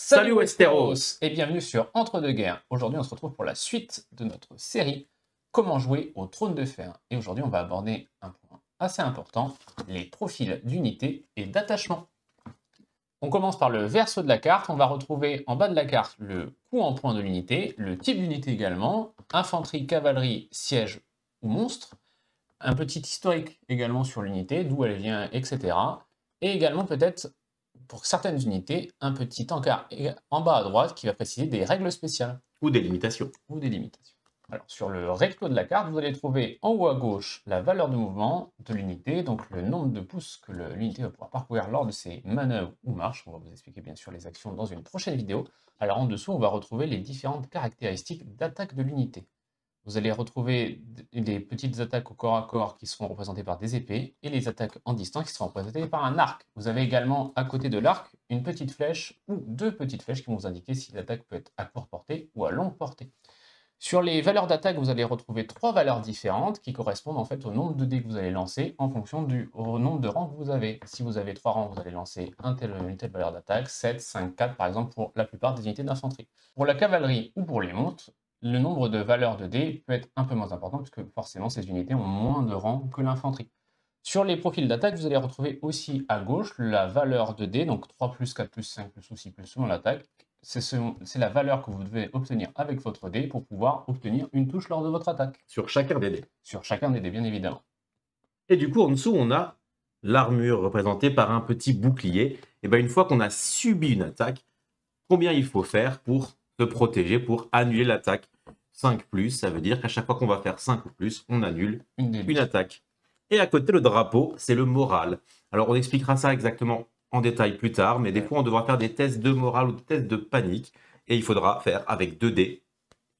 Salut Westeros et bienvenue sur Entre deux guerres. Aujourd'hui on se retrouve pour la suite de notre série Comment jouer au trône de fer. Et aujourd'hui on va aborder un point assez important, les profils d'unité et d'attachement. On commence par le verso de la carte, on va retrouver en bas de la carte le coût en points de l'unité, le type d'unité également, infanterie, cavalerie, siège ou monstre, un petit historique également sur l'unité, d'où elle vient, etc. Et également peut-être pour certaines unités, un petit encart en bas à droite qui va préciser des règles spéciales. Ou des limitations. Ou des limitations. Alors, sur le recto de la carte, vous allez trouver en haut à gauche la valeur de mouvement de l'unité, donc le nombre de pouces que l'unité va pouvoir parcourir lors de ses manœuvres ou marches. On va vous expliquer bien sûr les actions dans une prochaine vidéo. Alors en dessous, on va retrouver les différentes caractéristiques d'attaque de l'unité. Vous allez retrouver les petites attaques au corps à corps qui seront représentées par des épées et les attaques en distance qui seront représentées par un arc. Vous avez également à côté de l'arc une petite flèche ou deux petites flèches qui vont vous indiquer si l'attaque peut être à courte portée ou à longue portée. Sur les valeurs d'attaque, vous allez retrouver trois valeurs différentes qui correspondent en fait au nombre de dés que vous allez lancer en fonction au nombre de rangs que vous avez. Si vous avez 3 rangs, vous allez lancer une telle valeur d'attaque, 7, 5, 4 par exemple pour la plupart des unités d'infanterie. Pour la cavalerie ou pour les monstres, le nombre de valeurs de dés peut être un peu moins important puisque forcément ces unités ont moins de rangs que l'infanterie. Sur les profils d'attaque, vous allez retrouver aussi à gauche la valeur de dés, donc 3+, 4+, 5+, ou 6+, selon l'attaque. C'est la valeur que vous devez obtenir avec votre dé pour pouvoir obtenir une touche lors de votre attaque. Sur chacun des dés. Sur chacun des dés, bien évidemment. Et du coup, en dessous, on a l'armure représentée par un petit bouclier. Et bien, une fois qu'on a subi une attaque, combien il faut faire pour se protéger, pour annuler l'attaque? 5+, ça veut dire qu'à chaque fois qu'on va faire 5 ou plus, on annule une attaque. Et à côté, le drapeau, c'est le moral. Alors, on expliquera ça exactement en détail plus tard, mais des fois, on devra faire des tests de morale ou des tests de panique, et il faudra faire avec 2 dés,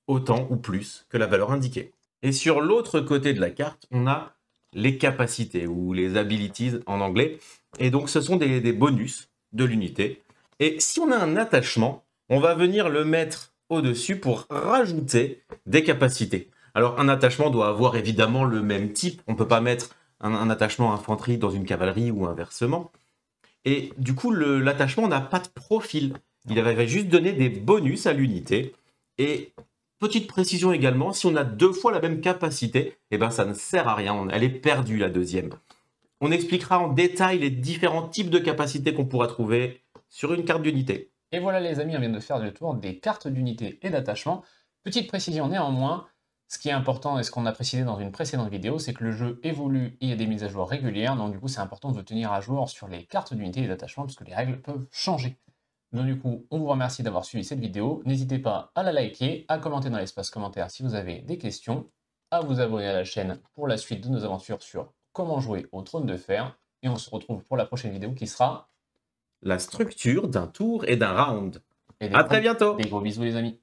autant ou plus que la valeur indiquée. Et sur l'autre côté de la carte, on a les capacités, ou les abilities en anglais, et donc ce sont des bonus de l'unité. Et si on a un attachement, on va venir le mettre au-dessus pour rajouter des capacités. Alors, un attachement doit avoir évidemment le même type. On ne peut pas mettre un attachement infanterie dans une cavalerie ou inversement. Et du coup, l'attachement n'a pas de profil. Il va juste donner des bonus à l'unité. Et petite précision également, si on a 2 fois la même capacité, eh ben, ça ne sert à rien. Elle est perdue, la deuxième. On expliquera en détail les différents types de capacités qu'on pourra trouver sur une carte d'unité. Et voilà les amis, on vient de faire le tour des cartes d'unité et d'attachement. Petite précision néanmoins, ce qui est important et ce qu'on a précisé dans une précédente vidéo, c'est que le jeu évolue et il y a des mises à jour régulières, donc du coup c'est important de vous tenir à jour sur les cartes d'unité et d'attachement parce que les règles peuvent changer. Donc du coup, on vous remercie d'avoir suivi cette vidéo. N'hésitez pas à la liker, à commenter dans l'espace commentaire si vous avez des questions, à vous abonner à la chaîne pour la suite de nos aventures sur comment jouer au trône de fer. Et on se retrouve pour la prochaine vidéo qui sera la structure d'un tour et d'un round. À très bientôt. Des gros bisous les amis.